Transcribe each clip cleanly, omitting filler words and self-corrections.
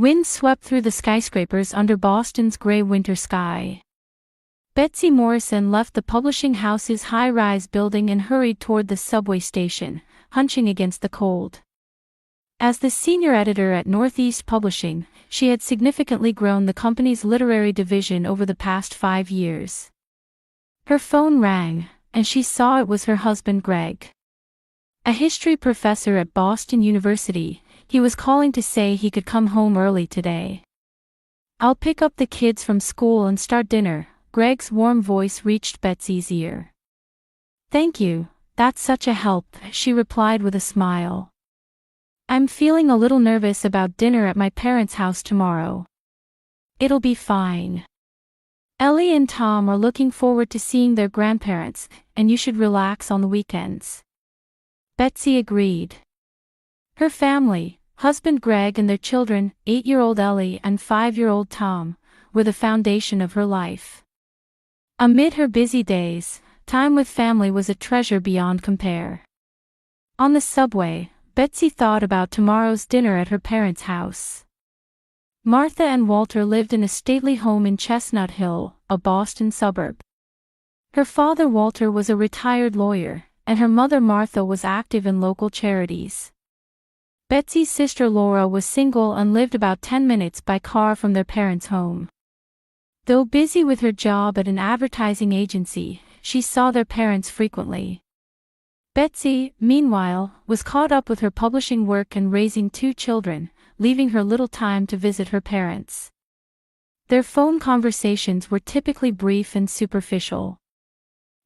Wind swept through the skyscrapers under Boston's gray winter sky. Betsy Morrison left the publishing house's high-rise building and hurried toward the subway station, hunching against the cold. As the senior editor at Northeast Publishing, she had significantly grown the company's literary division over the past 5 years. Her phone rang, and she saw it was her husband Greg. A history professor at Boston University, he was calling to say he could come home early today. "I'll pick up the kids from school and start dinner," Greg's warm voice reached Betsy's ear. "Thank you, that's such a help," she replied with a smile. "I'm feeling a little nervous about dinner at my parents' house tomorrow." "It'll be fine. Ellie and Tom are looking forward to seeing their grandparents, and you should relax on the weekends." Betsy agreed. Her family, husband Greg and their children, 8-year-old Ellie and 5-year-old Tom, were the foundation of her life. Amid her busy days, time with family was a treasure beyond compare. On the subway, Betsy thought about tomorrow's dinner at her parents' house. Martha and Walter lived in a stately home in Chestnut Hill, a Boston suburb. Her father Walter was a retired lawyer, and her mother Martha was active in local charities. Betsy's sister Laura was single and lived about 10 minutes by car from their parents' home. Though busy with her job at an advertising agency, she saw their parents frequently. Betsy, meanwhile, was caught up with her publishing work and raising 2 children, leaving her little time to visit her parents. Their phone conversations were typically brief and superficial.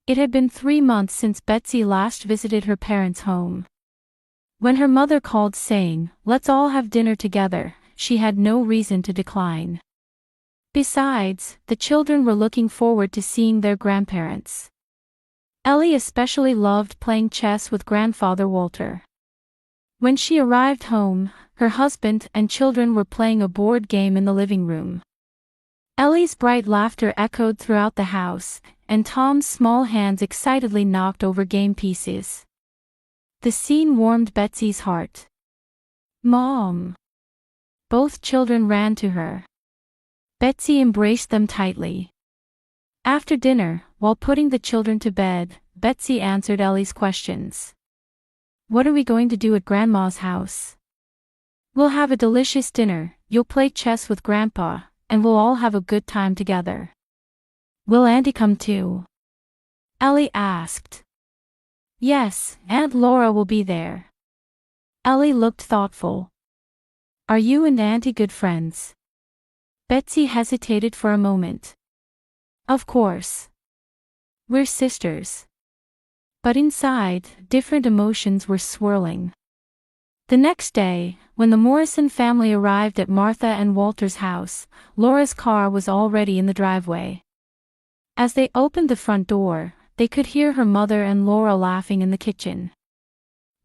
It had been 3 months since Betsy last visited her parents' home. When her mother called saying, "Let's all have dinner together," she had no reason to decline. Besides, the children were looking forward to seeing their grandparents. Ellie especially loved playing chess with grandfather Walter. When she arrived home, her husband and children were playing a board game in the living room. Ellie's bright laughter echoed throughout the house, and Tom's small hands excitedly knocked over game pieces. The scene warmed Betsy's heart. "Mom!" Both children ran to her. Betsy embraced them tightly. After dinner, while putting the children to bed, Betsy answered Ellie's questions. "What are we going to do at Grandma's house?" "We'll have a delicious dinner, you'll play chess with Grandpa, and we'll all have a good time together." "Will Auntie come too?" Ellie asked. "Yes, Aunt Laura will be there." Ellie looked thoughtful. "Are you and Auntie good friends?" Betsy hesitated for a moment. "Of course. We're sisters." But inside, different emotions were swirling. The next day, when the Morrison family arrived at Martha and Walter's house, Laura's car was already in the driveway. As they opened the front door, they could hear her mother and Laura laughing in the kitchen.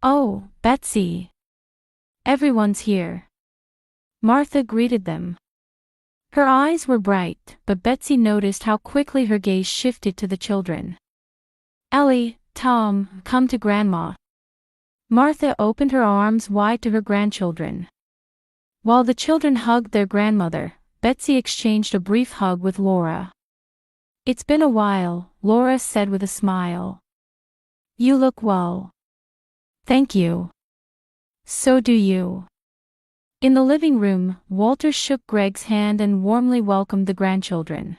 "Oh, Betsy! Everyone's here." Martha greeted them. Her eyes were bright, but Betsy noticed how quickly her gaze shifted to the children. "Ellie, Tom, come to Grandma." Martha opened her arms wide to her grandchildren. While the children hugged their grandmother, Betsy exchanged a brief hug with Laura. "It's been a while," Laura said with a smile. "You look well." "Thank you. So do you." In the living room, Walter shook Greg's hand and warmly welcomed the grandchildren.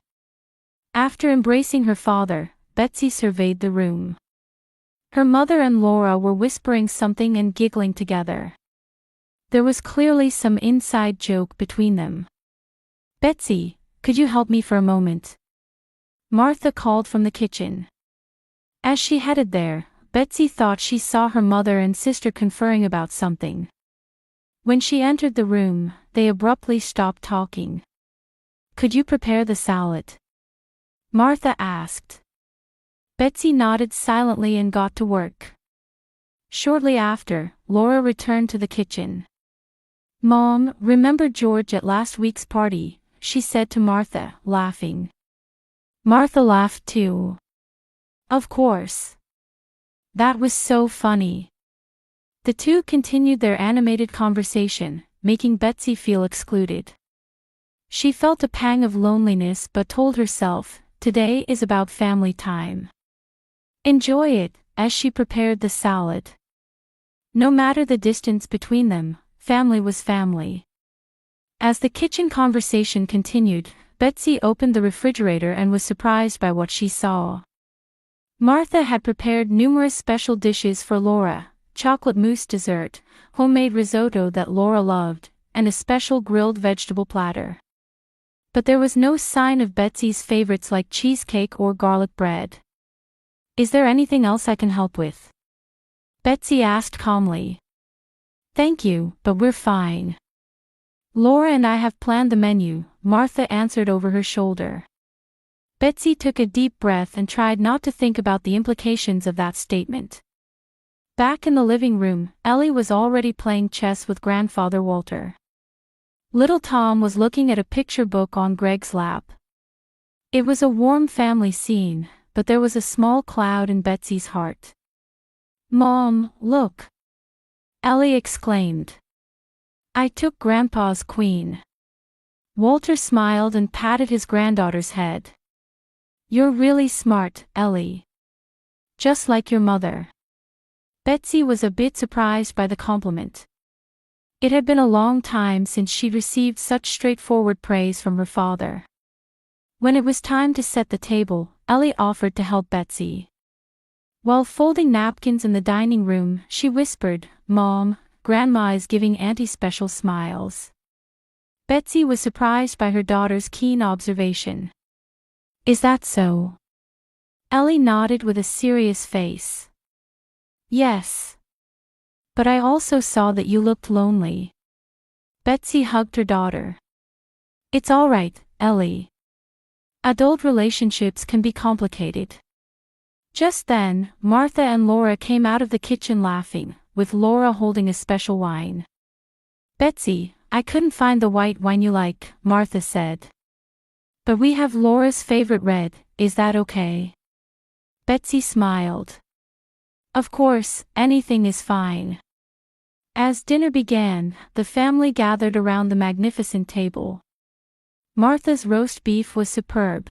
After embracing her father, Betsy surveyed the room. Her mother and Laura were whispering something and giggling together. There was clearly some inside joke between them. "Betsy, could you help me for a moment?" Martha called from the kitchen. As she headed there, Betsy thought she saw her mother and sister conferring about something. When she entered the room, they abruptly stopped talking. "Could you prepare the salad?" Martha asked. Betsy nodded silently and got to work. Shortly after, Laura returned to the kitchen. "Mom, remember George at last week's party?" she said to Martha, laughing. Martha laughed too. "Of course. That was so funny." The two continued their animated conversation, making Betsy feel excluded. She felt a pang of loneliness but told herself, today is about family time. Enjoy it, as she prepared the salad. No matter the distance between them, family was family. As the kitchen conversation continued, Betsy opened the refrigerator and was surprised by what she saw. Martha had prepared numerous special dishes for Laura: chocolate mousse dessert, homemade risotto that Laura loved, and a special grilled vegetable platter. But there was no sign of Betsy's favorites like cheesecake or garlic bread. "Is there anything else I can help with?" Betsy asked calmly. "Thank you, but we're fine. Laura and I have planned the menu," Martha answered over her shoulder. Betsy took a deep breath and tried not to think about the implications of that statement. Back in the living room, Ellie was already playing chess with grandfather Walter. Little Tom was looking at a picture book on Greg's lap. It was a warm family scene, but there was a small cloud in Betsy's heart. "Mom, look!" Ellie exclaimed. "I took Grandpa's queen." Walter smiled and patted his granddaughter's head. "You're really smart, Ellie. Just like your mother." Betsy was a bit surprised by the compliment. It had been a long time since she'd received such straightforward praise from her father. When it was time to set the table, Ellie offered to help Betsy. While folding napkins in the dining room, she whispered, "Mom, Grandma is giving Auntie special smiles." Betsy was surprised by her daughter's keen observation. "Is that so?" Ellie nodded with a serious face. "Yes. But I also saw that you looked lonely." Betsy hugged her daughter. "It's all right, Ellie. Adult relationships can be complicated." Just then, Martha and Laura came out of the kitchen laughing, with Laura holding a special wine. "Betsy, I couldn't find the white wine you like," Martha said. "But we have Laura's favorite red, is that okay?" Betsy smiled. "Of course, anything is fine." As dinner began, the family gathered around the magnificent table. Martha's roast beef was superb.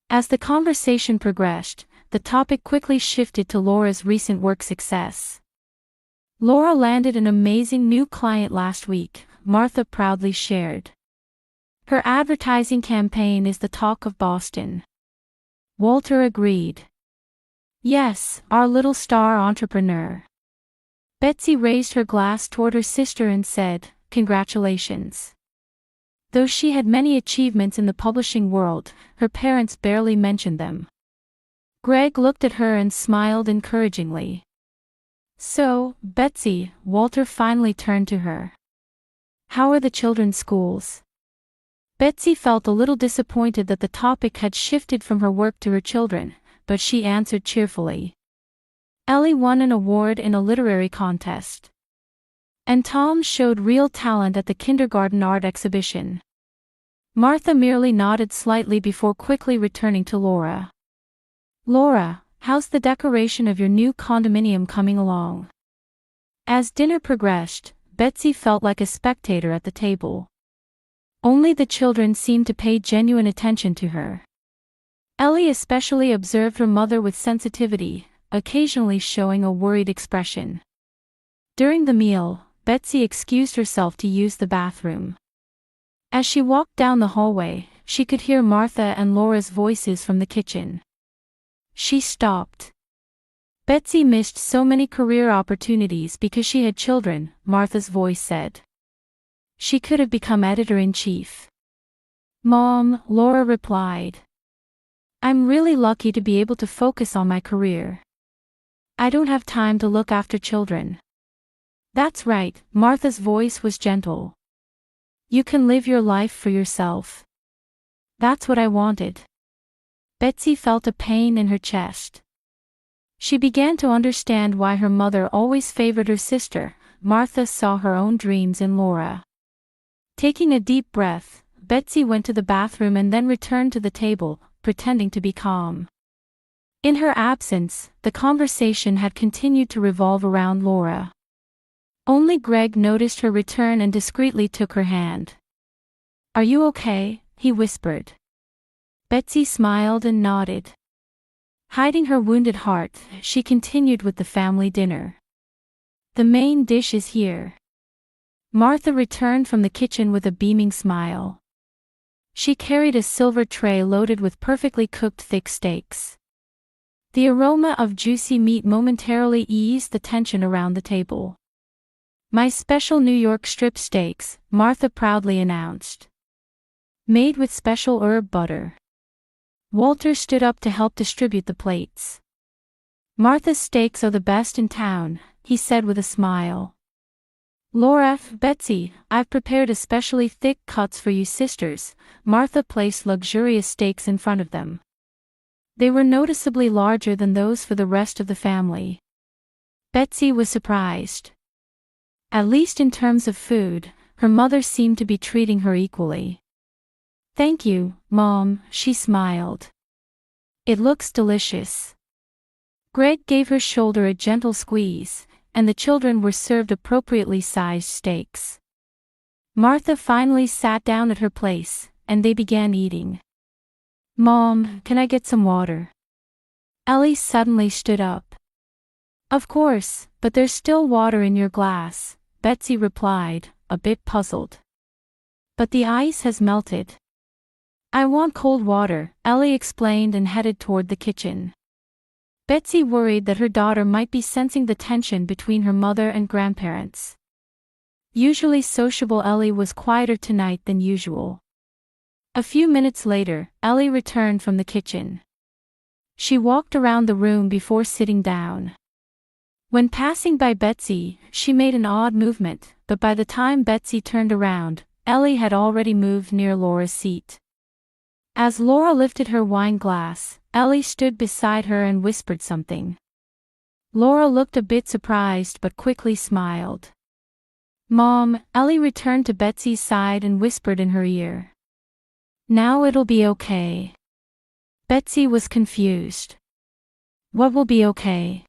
As the conversation progressed, the topic quickly shifted to Laura's recent work success. "Laura landed an amazing new client last week," Martha proudly shared. "Her advertising campaign is the talk of Boston." Walter agreed. "Yes, our little star entrepreneur." Betsy raised her glass toward her sister and said, "Congratulations." Though she had many achievements in the publishing world, her parents barely mentioned them. Greg looked at her and smiled encouragingly. "So, Betsy," Walter finally turned to her. "How are the children's schools?" Betsy felt a little disappointed that the topic had shifted from her work to her children, but she answered cheerfully. "Ellie won an award in a literary contest. And Tom showed real talent at the kindergarten art exhibition." Martha merely nodded slightly before quickly returning to Laura. "Laura, how's the decoration of your new condominium coming along?" As dinner progressed, Betsy felt like a spectator at the table. Only the children seemed to pay genuine attention to her. Ellie especially observed her mother with sensitivity, occasionally showing a worried expression. During the meal, Betsy excused herself to use the bathroom. As she walked down the hallway, she could hear Martha and Laura's voices from the kitchen. She stopped. "Betsy missed so many career opportunities because she had children," Martha's voice said. "She could have become editor-in-chief." "Mom," Laura replied. "I'm really lucky to be able to focus on my career. I don't have time to look after children." "That's right," Martha's voice was gentle. "You can live your life for yourself." "That's what I wanted." Betsy felt a pain in her chest. She began to understand why her mother always favored her sister. Martha saw her own dreams in Laura. Taking a deep breath, Betsy went to the bathroom and then returned to the table, pretending to be calm. In her absence, the conversation had continued to revolve around Laura. Only Greg noticed her return and discreetly took her hand. "Are you okay?" he whispered. Betsy smiled and nodded. Hiding her wounded heart, she continued with the family dinner. "The main dish is here." Martha returned from the kitchen with a beaming smile. She carried a silver tray loaded with perfectly cooked thick steaks. The aroma of juicy meat momentarily eased the tension around the table. "My special New York strip steaks," Martha proudly announced. "Made with special herb butter." Walter stood up to help distribute the plates. "Martha's steaks are the best in town," he said with a smile. "Laura, Betsy, I've prepared especially thick cuts for you sisters." Martha placed luxurious steaks in front of them. They were noticeably larger than those for the rest of the family. Betsy was surprised. At least in terms of food, her mother seemed to be treating her equally. "Thank you, Mom," she smiled. "It looks delicious." Greg gave her shoulder a gentle squeeze, and the children were served appropriately sized steaks. Martha finally sat down at her place, and they began eating. "Mom, can I get some water?" Ellie suddenly stood up. "Of course, but there's still water in your glass," Betsy replied, a bit puzzled. "But the ice has melted." "I want cold water," Ellie explained and headed toward the kitchen. Betsy worried that her daughter might be sensing the tension between her mother and grandparents. Usually sociable Ellie was quieter tonight than usual. A few minutes later, Ellie returned from the kitchen. She walked around the room before sitting down. When passing by Betsy, she made an odd movement, but by the time Betsy turned around, Ellie had already moved near Laura's seat. As Laura lifted her wine glass, Ellie stood beside her and whispered something. Laura looked a bit surprised but quickly smiled. "Mom," Ellie returned to Betsy's side and whispered in her ear. "Now it'll be okay." Betsy was confused. "What will be okay?"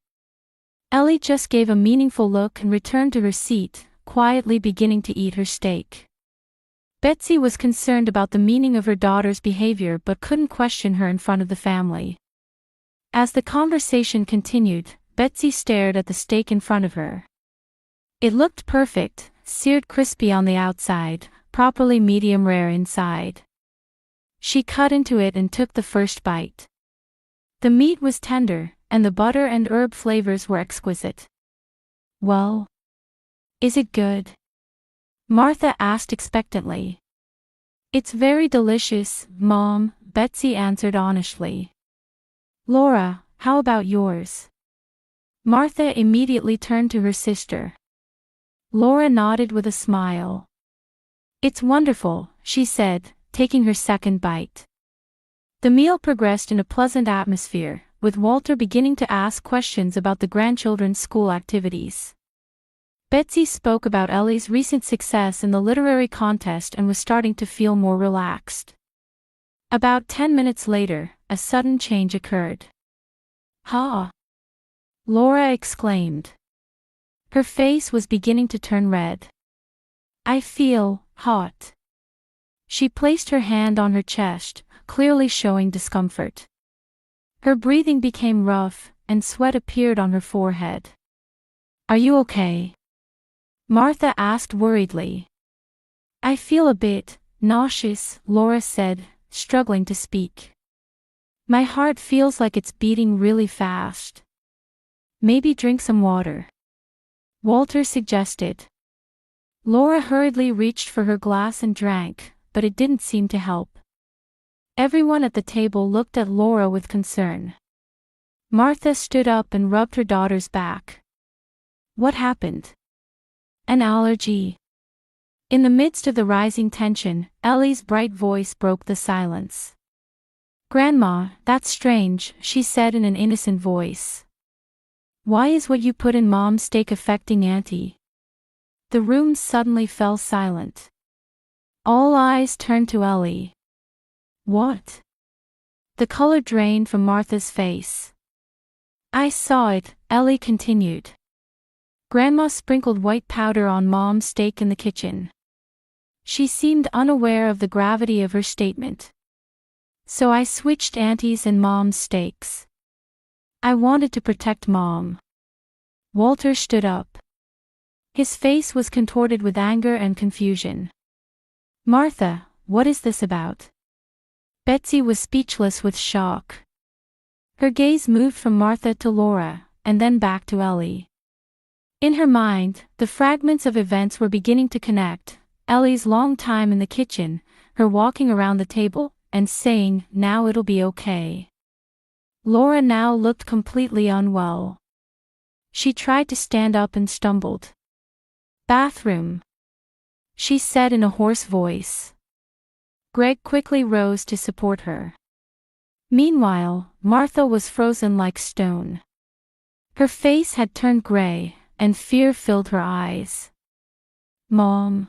Ellie just gave a meaningful look and returned to her seat, quietly beginning to eat her steak. Betsy was concerned about the meaning of her daughter's behavior but couldn't question her in front of the family. As the conversation continued, Betsy stared at the steak in front of her. It looked perfect, seared crispy on the outside, properly medium rare inside. She cut into it and took the first bite. The meat was tender, and the butter and herb flavors were exquisite. "Well, is it good?" Martha asked expectantly. "It's very delicious, Mom," Betsy answered honestly. "Laura, how about yours?" Martha immediately turned to her sister. Laura nodded with a smile. "It's wonderful," she said, taking her second bite. The meal progressed in a pleasant atmosphere, with Walter beginning to ask questions about the grandchildren's school activities. Betsy spoke about Ellie's recent success in the literary contest and was starting to feel more relaxed. About 10 minutes later, a sudden change occurred. "Ha!" Laura exclaimed. Her face was beginning to turn red. "I feel hot." She placed her hand on her chest, clearly showing discomfort. Her breathing became rough, and sweat appeared on her forehead. "Are you okay?" Martha asked worriedly. "I feel a bit nauseous," Laura said, struggling to speak. "My heart feels like it's beating really fast." "Maybe drink some water," Walter suggested. Laura hurriedly reached for her glass and drank, but it didn't seem to help. Everyone at the table looked at Laura with concern. Martha stood up and rubbed her daughter's back. "What happened?" "An allergy." In the midst of the rising tension, Ellie's bright voice broke the silence. "Grandma, that's strange," she said in an innocent voice. "Why is what you put in Mom's steak affecting Auntie?" The room suddenly fell silent. All eyes turned to Ellie. "What?" The color drained from Martha's face. "I saw it," Ellie continued. Grandma sprinkled white powder on Mom's steak in the kitchen. She seemed unaware of the gravity of her statement. So I switched Auntie's and Mom's steaks. I wanted to protect Mom. Walter stood up. His face was contorted with anger and confusion. Martha, what is this about? Betsy was speechless with shock. Her gaze moved from Martha to Laura, and then back to Ellie. In her mind, the fragments of events were beginning to connect. Ellie's long time in the kitchen, her walking around the table, and saying, "Now it'll be okay." Laura now looked completely unwell. She tried to stand up and stumbled. "Bathroom," she said in a hoarse voice. Greg quickly rose to support her. Meanwhile, Martha was frozen like stone. Her face had turned gray, and fear filled her eyes. "Mom."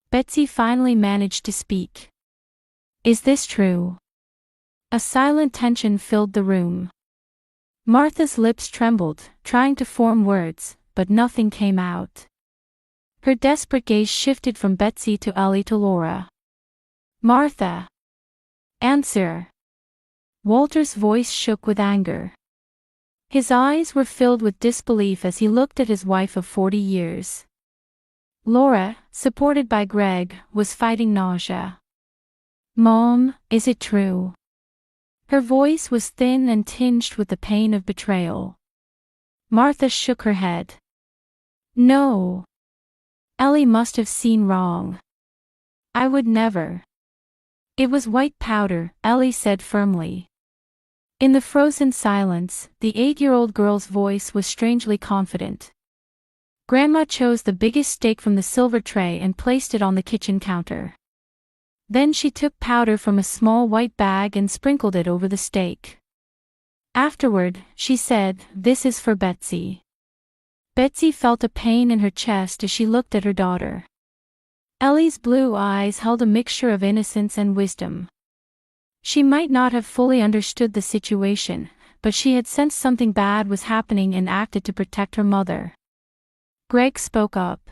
Betsy finally managed to speak. "Is this true?" A silent tension filled the room. Martha's lips trembled, trying to form words, but nothing came out. Her desperate gaze shifted from Betsy to Ellie to Laura. "Martha! Answer!" Walter's voice shook with anger. His eyes were filled with disbelief as he looked at his wife of 40 years. Laura, supported by Greg, was fighting nausea. "Mom, is it true?" Her voice was thin and tinged with the pain of betrayal. Martha shook her head. "No. Ellie must have seen wrong. I would never." "It was white powder," Ellie said firmly. In the frozen silence, the 8-year-old girl's voice was strangely confident. Grandma chose the biggest steak from the silver tray and placed it on the kitchen counter. Then she took powder from a small white bag and sprinkled it over the steak. Afterward, she said, "This is for Betsy." Betsy felt a pain in her chest as she looked at her daughter. Ellie's blue eyes held a mixture of innocence and wisdom. She might not have fully understood the situation, but she had sensed something bad was happening and acted to protect her mother. Greg spoke up.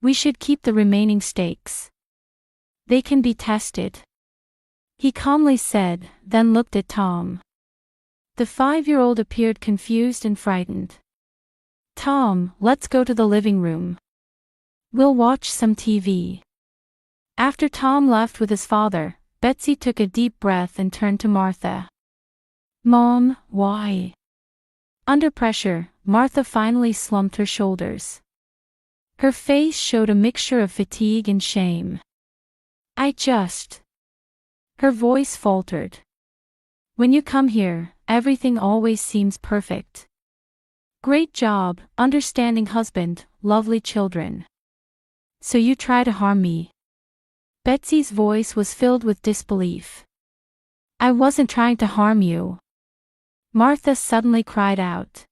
"We should keep the remaining steaks. They can be tested," he calmly said, then looked at Tom. The 5-year-old appeared confused and frightened. "Tom, let's go to the living room. We'll watch some TV." After Tom left with his father, Betsy took a deep breath and turned to Martha. "Mom, why?" Under pressure, Martha finally slumped her shoulders. Her face showed a mixture of fatigue and shame. "I just..." Her voice faltered. "When you come here, everything always seems perfect. Great job, understanding husband, lovely children. So you try to harm me." Betsy's voice was filled with disbelief. "I wasn't trying to harm you." Martha suddenly cried out.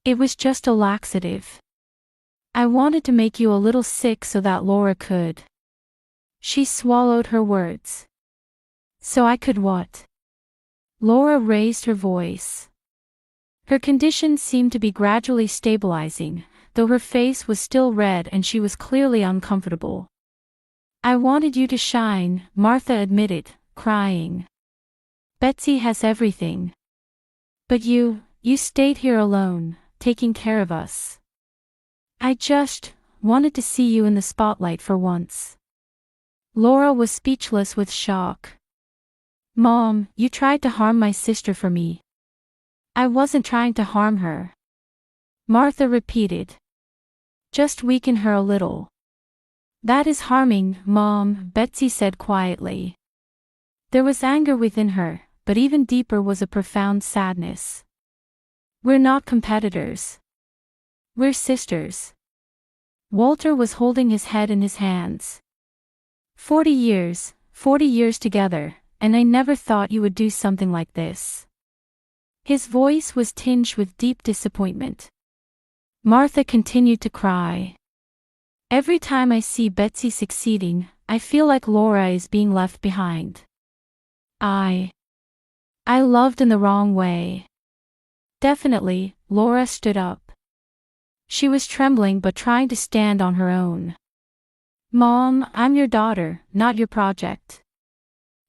"It was just a laxative. I wanted to make you a little sick so that Laura could..." She swallowed her words. "So I could what?" Laura raised her voice. Her condition seemed to be gradually stabilizing, though her face was still red and she was clearly uncomfortable. "I wanted you to shine," Martha admitted, crying. "Betsy has everything. But you stayed here alone, taking care of us. I just wanted to see you in the spotlight for once." Laura was speechless with shock. "Mom, you tried to harm my sister for me." "I wasn't trying to harm her," Martha repeated. "Just weaken her a little." "That is harming, Mom," Betsy said quietly. There was anger within her, but even deeper was a profound sadness. "We're not competitors. We're sisters." Walter was holding his head in his hands. 40 years together, and I never thought you would do something like this." His voice was tinged with deep disappointment. Martha continued to cry. "Every time I see Betsy succeeding, I feel like Laura is being left behind. I loved in the wrong way." Definitely, Laura stood up. She was trembling but trying to stand on her own. "Mom, I'm your daughter, not your project.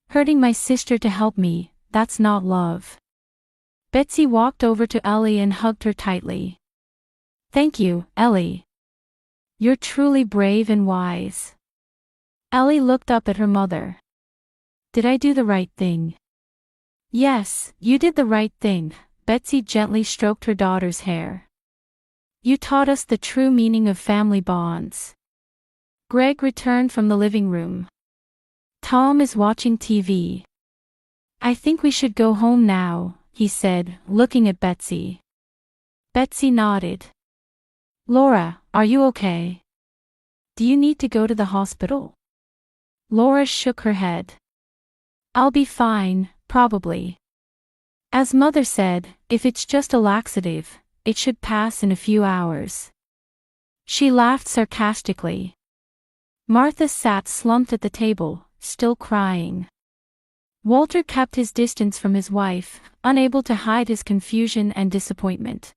Hurting my sister to help me, that's not love." Betsy walked over to Ellie and hugged her tightly. "Thank you, Ellie. You're truly brave and wise." Ellie looked up at her mother. "Did I do the right thing?" "Yes, you did the right thing," Betsy gently stroked her daughter's hair. "You taught us the true meaning of family bonds." Greg returned from the living room. "Tom is watching TV. I think we should go home now," he said, looking at Betsy. Betsy nodded. "Laura, are you okay? Do you need to go to the hospital?" Laura shook her head. "I'll be fine, probably. As Mother said, if it's just a laxative, it should pass in a few hours." She laughed sarcastically. Martha sat slumped at the table, still crying. Walter kept his distance from his wife, unable to hide his confusion and disappointment.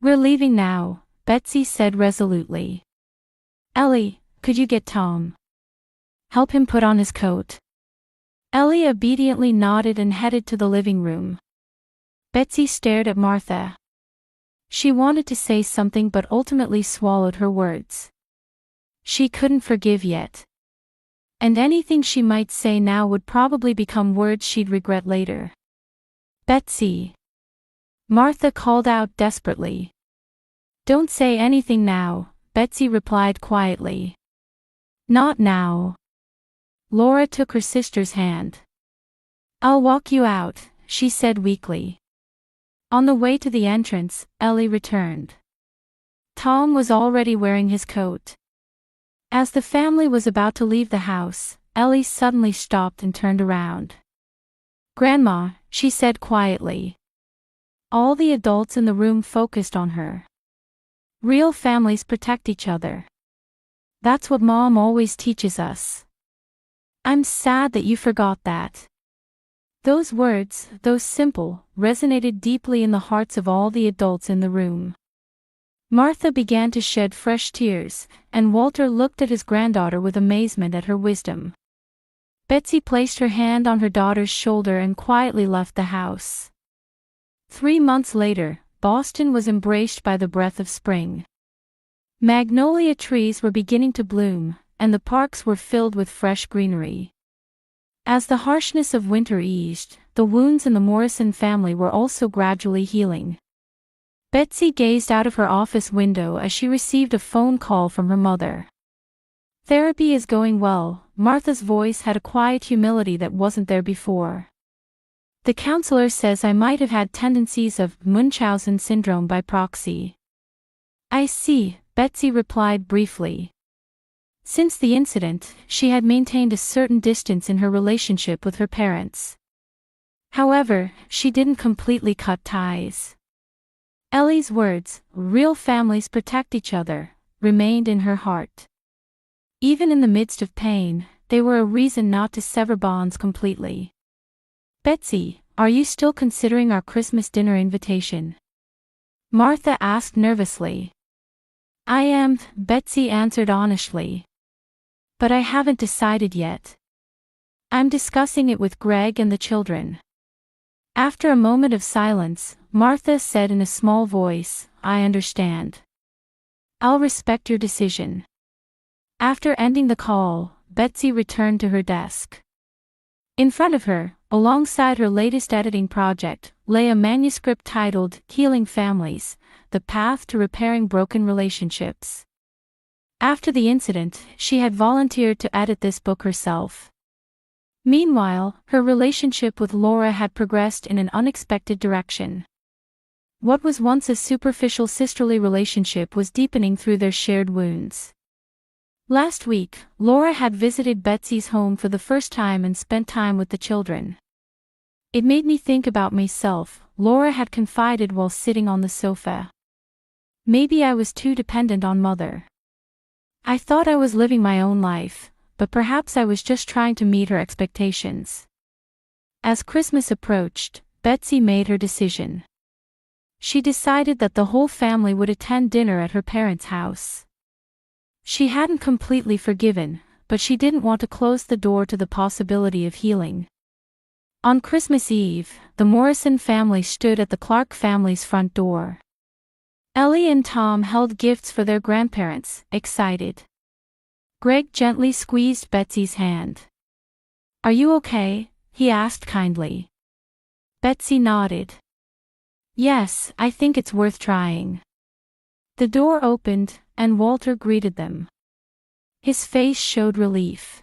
"We're leaving now," Betsy said resolutely. "Ellie, could you get Tom? Help him put on his coat." Ellie obediently nodded and headed to the living room. Betsy stared at Martha. She wanted to say something but ultimately swallowed her words. She couldn't forgive yet. And anything she might say now would probably become words she'd regret later. "Betsy!" Martha called out desperately. "Don't say anything now," Betsy replied quietly. "Not now." Laura took her sister's hand. "I'll walk you out," she said weakly. On the way to the entrance, Ellie returned. Tom was already wearing his coat. As the family was about to leave the house, Ellie suddenly stopped and turned around. "Grandma," she said quietly. All the adults in the room focused on her. "Real families protect each other. That's what Mom always teaches us. I'm sad that you forgot that." Those words, though simple, resonated deeply in the hearts of all the adults in the room. Martha began to shed fresh tears, and Walter looked at his granddaughter with amazement at her wisdom. Betsy placed her hand on her daughter's shoulder and quietly left the house. 3 months later, Boston was embraced by the breath of spring. Magnolia trees were beginning to bloom, and the parks were filled with fresh greenery. As the harshness of winter eased, the wounds in the Morrison family were also gradually healing. Betsy gazed out of her office window as she received a phone call from her mother. "Therapy is going well." Martha's voice had a quiet humility that wasn't there before. "The counselor says I might have had tendencies of Munchausen syndrome by proxy." "I see," Betsy replied briefly. Since the incident, she had maintained a certain distance in her relationship with her parents. However, she didn't completely cut ties. Ellie's words, "real families protect each other," remained in her heart. Even in the midst of pain, they were a reason not to sever bonds completely. "Betsy, are you still considering our Christmas dinner invitation?" Martha asked nervously. "I am," Betsy answered honestly. "But I haven't decided yet. I'm discussing it with Greg and the children." After a moment of silence, Martha said in a small voice, "I understand. I'll respect your decision." After ending the call, Betsy returned to her desk. In front of her, alongside her latest editing project, lay a manuscript titled "Healing Families: The Path to Repairing Broken Relationships." After the incident, she had volunteered to edit this book herself. Meanwhile, her relationship with Laura had progressed in an unexpected direction. What was once a superficial sisterly relationship was deepening through their shared wounds. Last week, Laura had visited Betsy's home for the first time and spent time with the children. "It made me think about myself," Laura had confided while sitting on the sofa. "Maybe I was too dependent on Mother. I thought I was living my own life, but perhaps I was just trying to meet her expectations." As Christmas approached, Betsy made her decision. She decided that the whole family would attend dinner at her parents' house. She hadn't completely forgiven, but she didn't want to close the door to the possibility of healing. On Christmas Eve, the Morrison family stood at the Clark family's front door. Ellie and Tom held gifts for their grandparents, excited. Greg gently squeezed Betsy's hand. "Are you okay?" he asked kindly. Betsy nodded. "Yes, I think it's worth trying." The door opened, and Walter greeted them. His face showed relief.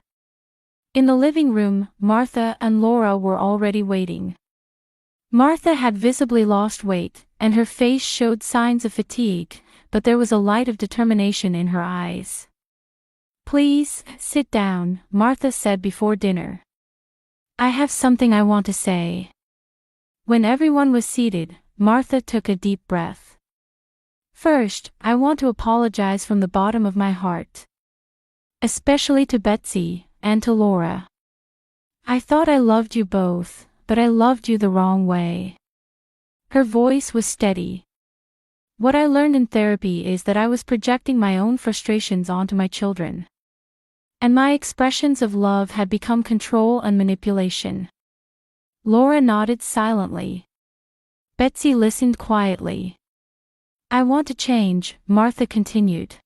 In the living room, Martha and Laura were already waiting. Martha had visibly lost weight, and her face showed signs of fatigue, but there was a light of determination in her eyes. "Please, sit down," Martha said before dinner. "I have something I want to say." When everyone was seated, Martha took a deep breath. "First, I want to apologize from the bottom of my heart. Especially to Betsy, and to Laura. I thought I loved you both, but I loved you the wrong way." Her voice was steady. "What I learned in therapy is that I was projecting my own frustrations onto my children. And my expressions of love had become control and manipulation." Laura nodded silently. Betsy listened quietly. "I want to change," Martha continued.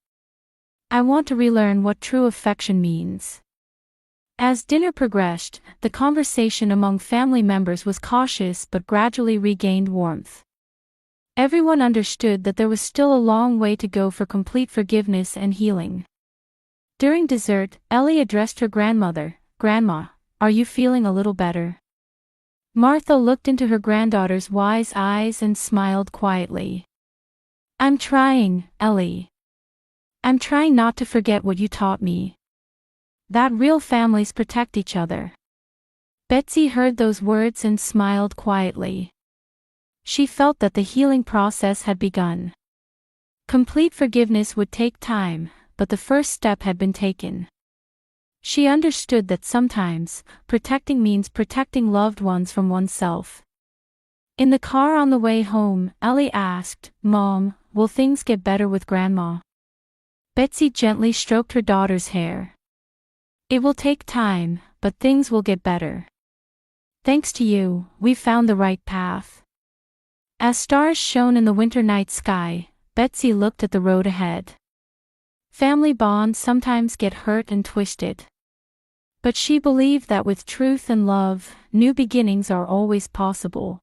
"I want to relearn what true affection means." As dinner progressed, the conversation among family members was cautious but gradually regained warmth. Everyone understood that there was still a long way to go for complete forgiveness and healing. During dessert, Ellie addressed her grandmother. "Grandma, are you feeling a little better?" Martha looked into her granddaughter's wise eyes and smiled quietly. "I'm trying, Ellie. I'm trying not to forget what you taught me. That real families protect each other." Betsy heard those words and smiled quietly. She felt that the healing process had begun. Complete forgiveness would take time, but the first step had been taken. She understood that sometimes, protecting means protecting loved ones from oneself. In the car on the way home, Ellie asked, "Mom, will things get better with Grandma?" Betsy gently stroked her daughter's hair. "It will take time, but things will get better. Thanks to you, we've found the right path." As stars shone in the winter night sky, Betsy looked at the road ahead. Family bonds sometimes get hurt and twisted. But she believed that with truth and love, new beginnings are always possible.